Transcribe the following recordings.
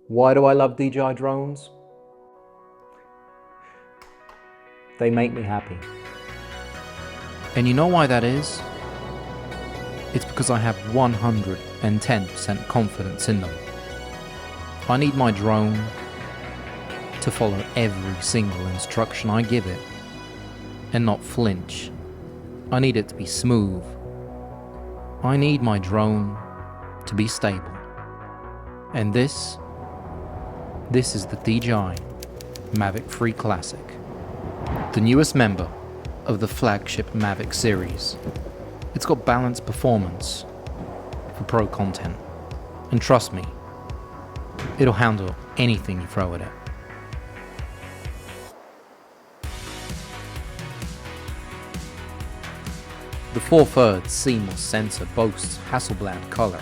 Why do I love DJI drones? They make me happy. And you know why that is? It's because I have 110% confidence in them. I need my drone to follow every single instruction I give it and not flinch. I need it to be smooth. I need my drone to be stable. And this is the DJI Mavic 3 Classic, the newest member of the flagship Mavic series. It's got balanced performance for pro content, and trust me, it'll handle anything you throw at it. The 4/3 CMOS sensor boasts Hasselblad color.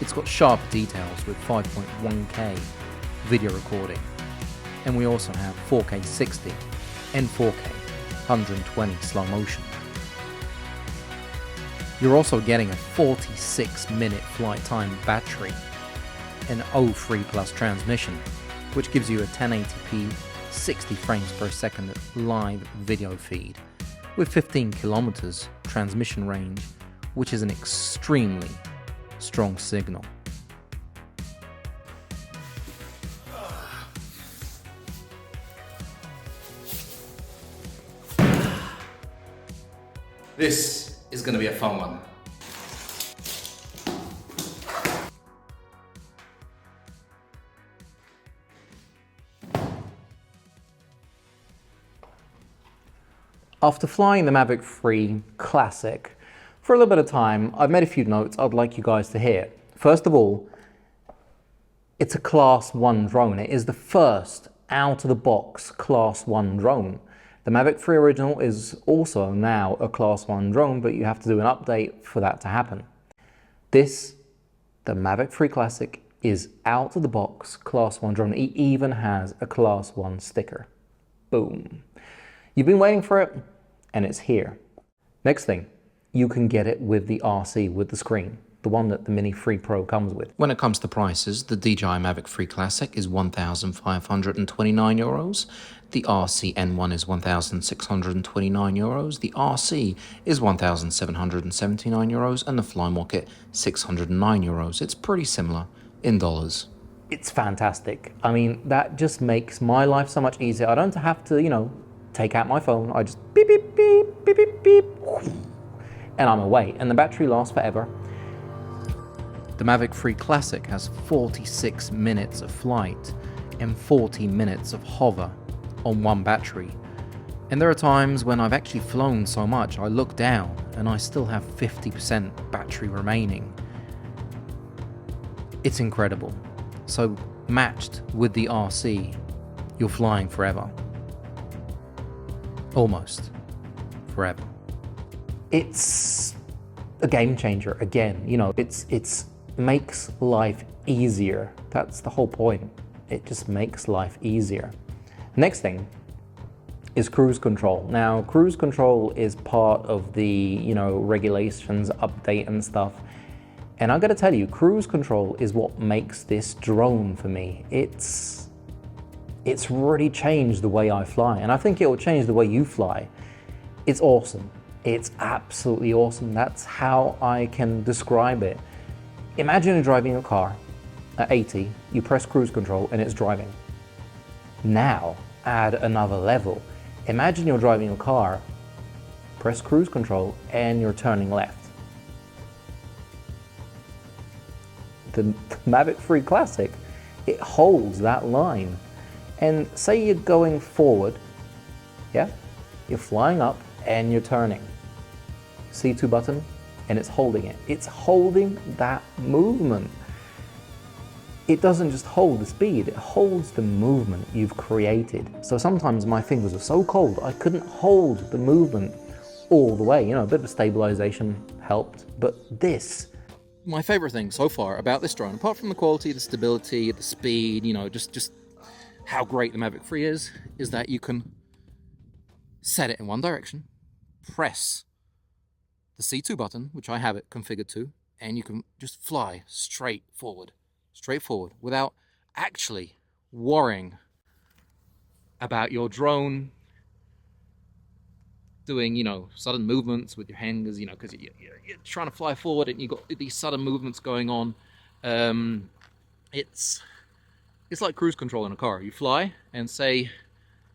It's got sharp details with 5.1K video recording, and we also have 4K 60 and 4K 120 slow motion. You're also getting a 46-minute flight time battery, an O3 Plus transmission, which gives you a 1080p 60 frames per second live video feed with 15 kilometers transmission range, which is an extremely strong signal. This is going to be a fun one. After flying the Mavic 3 Classic for a little bit of time, I've made a few notes I'd like you guys to hear. First of all, it's a Class 1 drone. It is the first out-of-the-box Class 1 drone. The Mavic 3 Original is also now a Class 1 drone, but you have to do an update for that to happen. The Mavic 3 Classic, is out-of-the-box Class 1 drone. It even has a Class 1 sticker. Boom. You've been waiting for it, and it's here. Next thing, you can get it with the RC, with the screen, the one that the Mini 3 Pro comes with. When it comes to prices, the DJI Mavic 3 Classic is €1,529. The RC N1 is €1,629. The RC is €1,779, and the Flymo kit €609. It's pretty similar in dollars. It's fantastic. I mean, that just makes my life so much easier. I don't have to, take out my phone. I just beep, beep, beep, beep, beep, beep, and I'm away. And the battery lasts forever. The Mavic 3 Classic has 46 minutes of flight and 40 minutes of hover on one battery. And there are times when I've actually flown so much, I look down and I still have 50% battery remaining. It's incredible. So matched with the RC, you're flying forever. Almost forever. It's a game changer again. It's makes life easier. That's the whole point. It just makes life easier. Next thing is cruise control. Now, cruise control is part of the, regulations update and stuff. And I gotta tell you, cruise control is what makes this drone for me. It's really changed the way I fly, and I think it will change the way you fly. It's awesome. It's absolutely awesome. That's how I can describe it. Imagine you're driving a car at 80, you press cruise control and it's driving. Now, add another level. Imagine you're driving a car, press cruise control and you're turning left. The Mavic 3 Classic, it holds that line. And say you're going forward, yeah? You're flying up and you're turning. C2 button, and it's holding it. It's holding that movement. It doesn't just hold the speed, it holds the movement you've created. So sometimes my fingers are so cold, I couldn't hold the movement all the way. A bit of stabilization helped, but this. My favorite thing so far about this drone, apart from the quality, the stability, the speed, just how great the Mavic 3 is that you can set it in one direction, press the C2 button, which I have it configured to, and you can just fly straight forward, without actually worrying about your drone doing, sudden movements with your hangers, because you're trying to fly forward and you've got these sudden movements going on. It's like cruise control in a car. You fly and say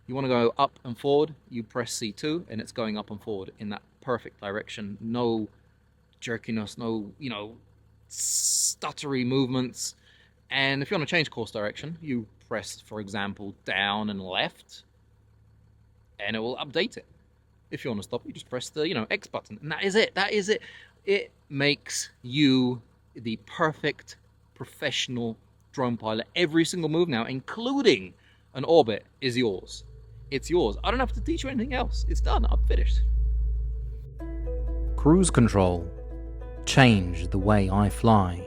you want to go up and forward, you press C2 and it's going up and forward in that perfect direction. No jerkiness, no, stuttery movements. And if you want to change course direction, you press, for example, down and left, and it will update it. If you want to stop, you just press the, X button, and that is it. That is it. It makes you the perfect professional drone pilot. Every single move now, including an orbit, is yours. It's yours. I don't have to teach you anything else. It's done. I'm finished. Cruise control changed the way I fly.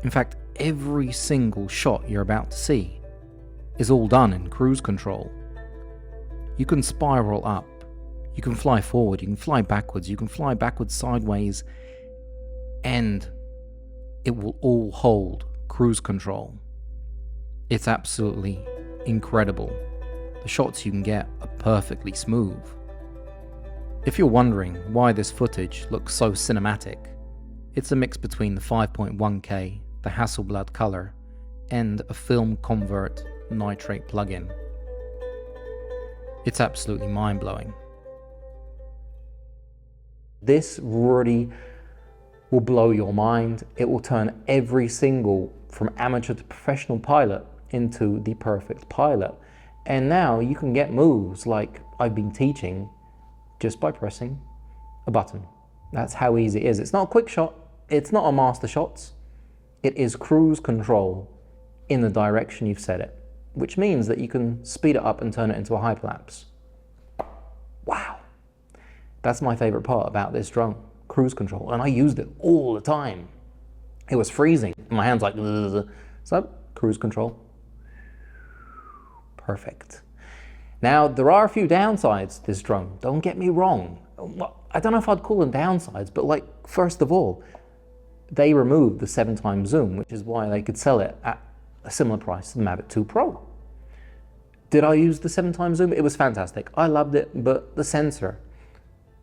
In fact, every single shot you're about to see is all done in cruise control. You can spiral up, you can fly forward, you can fly backwards sideways, and it will all hold cruise control. It's absolutely incredible. The shots you can get are perfectly smooth. If you're wondering why this footage looks so cinematic, it's a mix between the 5.1K, the Hasselblad color, and a Filmconvert Nitrate plugin. It's absolutely mind-blowing. This really will blow your mind. It will turn every single, from amateur to professional pilot, into the perfect pilot. And now you can get moves like I've been teaching just by pressing a button. That's how easy it is. It's not a quick shot. It's not a master shots. It is cruise control in the direction you've set it, which means that you can speed it up and turn it into a hyperlapse. Wow. That's my favorite part about this drone, cruise control. And I used it all the time. It was freezing. My hand's like, ugh. So cruise control. Perfect. Now, there are a few downsides to this drone. Don't get me wrong. I don't know if I'd call them downsides, but like, first of all, they removed the 7x zoom, which is why they could sell it at a similar price to the Mavic 2 Pro. Did I use the 7x zoom? It was fantastic. I loved it, but the sensor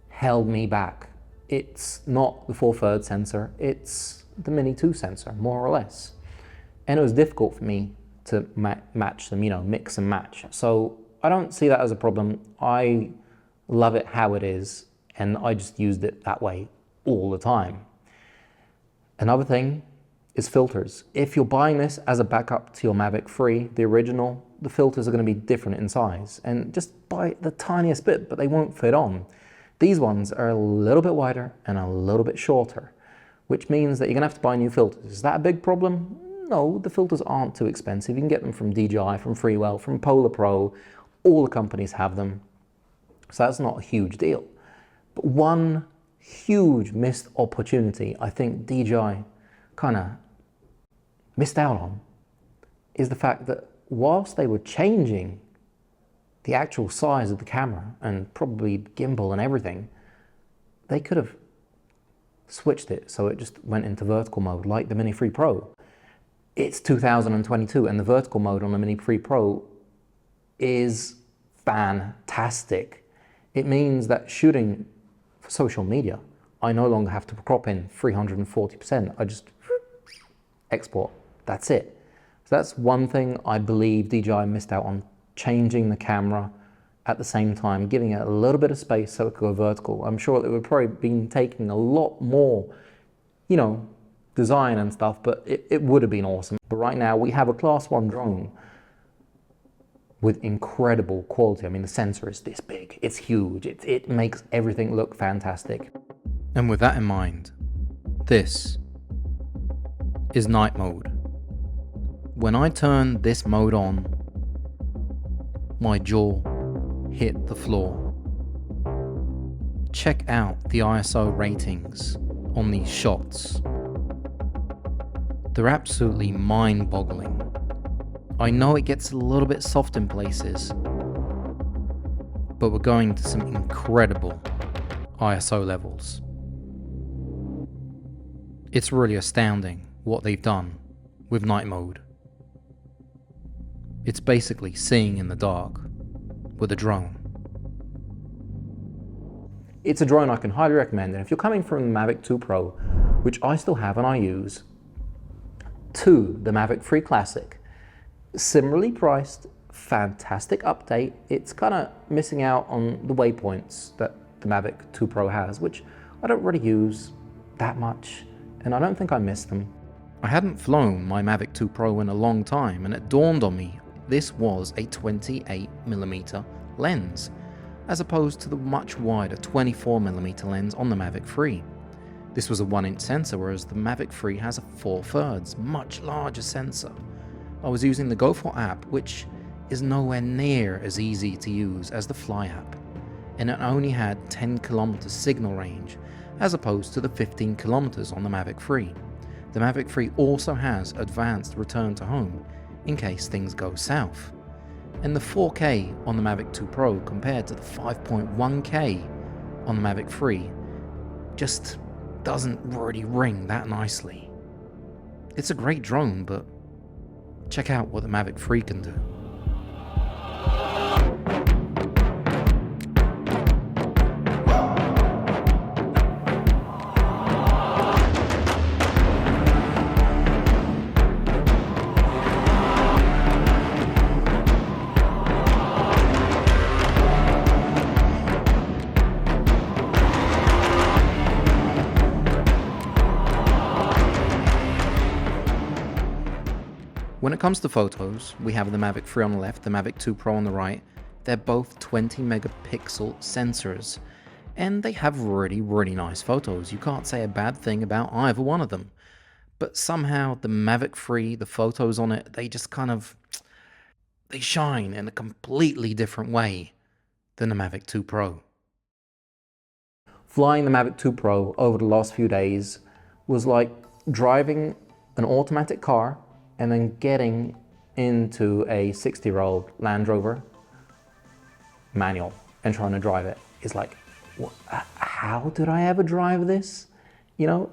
held me back. It's not the 4/3 sensor, it's the Mini 2 sensor, more or less. And it was difficult for me to match them, mix and match. So I don't see that as a problem. I love it how it is, and I just used it that way all the time. Another thing is filters. If you're buying this as a backup to your Mavic 3, the original, the filters are going to be different in size, and just by the tiniest bit, but they won't fit on. These ones are a little bit wider and a little bit shorter, which means that you're going to have to buy new filters. Is that a big problem? No, the filters aren't too expensive. You can get them from DJI, from Freewell, from Polar Pro. All the companies have them. So that's not a huge deal. But one huge missed opportunity I think DJI kind of missed out on is the fact that whilst they were changing the actual size of the camera and probably gimbal and everything, they could have switched it so it just went into vertical mode like the Mini 3 Pro. It's 2022 and the vertical mode on the Mini 3 Pro is fantastic. It means that shooting for social media, I no longer have to crop in 340%. I just export. That's it. So that's one thing I believe DJI missed out on, changing the camera at the same time, giving it a little bit of space so it could go vertical. I'm sure it would probably been taking a lot more, design and stuff, but it would have been awesome. But right now we have a Class 1 drone with incredible quality. I mean, the sensor is this big, it's huge, it makes everything look fantastic. And with that in mind, this is night mode. When I turn this mode on, my jaw hit the floor. Check out the ISO ratings on these shots. They're absolutely mind-boggling. I know it gets a little bit soft in places, but we're going to some incredible ISO levels. It's really astounding what they've done with night mode. It's basically seeing in the dark with a drone. It's a drone I can highly recommend, and if you're coming from the Mavic 2 Pro, which I still have and I use, to the Mavic 3 Classic, similarly priced, fantastic update. It's kind of missing out on the waypoints that the Mavic 2 Pro has, which I don't really use that much, and I don't think I miss them. I hadn't flown my Mavic 2 Pro in a long time, and it dawned on me this was a 28mm lens, as opposed to the much wider 24mm lens on the Mavic 3. This was a 1-inch sensor, whereas the Mavic 3 has a 4/3, much larger sensor. I was using the Go4 app, which is nowhere near as easy to use as the Fly app, and it only had 10km signal range, as opposed to the 15km on the Mavic 3. The Mavic 3 also has advanced return to home, in case things go south. And the 4K on the Mavic 2 Pro compared to the 5.1K on the Mavic 3 just doesn't really ring that nicely. It's a great drone, but check out what the Mavic 3 can do. When it comes to photos, we have the Mavic 3 on the left, the Mavic 2 Pro on the right. They're both 20 megapixel sensors, and they have really nice photos. You can't say a bad thing about either one of them. But somehow the Mavic 3, the photos on it, they just they shine in a completely different way than the Mavic 2 Pro. Flying the Mavic 2 Pro over the last few days was like driving an automatic car and then getting into a 60-year-old Land Rover manual and trying to drive it. It's like, how did I ever drive this? You know,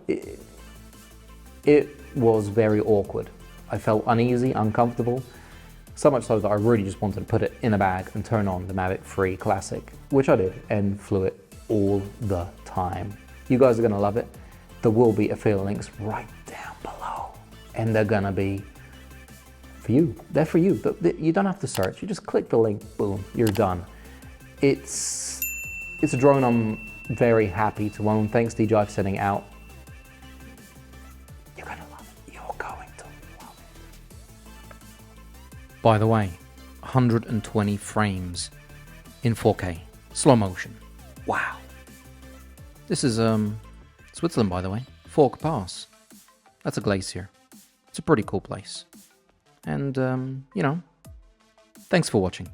it was very awkward. I felt uneasy, uncomfortable, so much so that I really just wanted to put it in a bag and turn on the Mavic 3 Classic, which I did, and flew it all the time. You guys are gonna love it. There will be affiliate links right down below, and they're gonna be for you. They're for you. You don't have to search. You just click the link, boom, you're done. It's a drone I'm very happy to own. Thanks DJI for sending it out. You're gonna love it. You're going to love it. By the way, 120 frames in 4K, slow motion. Wow. This is Switzerland, by the way. Fork Pass. That's a glacier. It's a pretty cool place. And, you know, thanks for watching.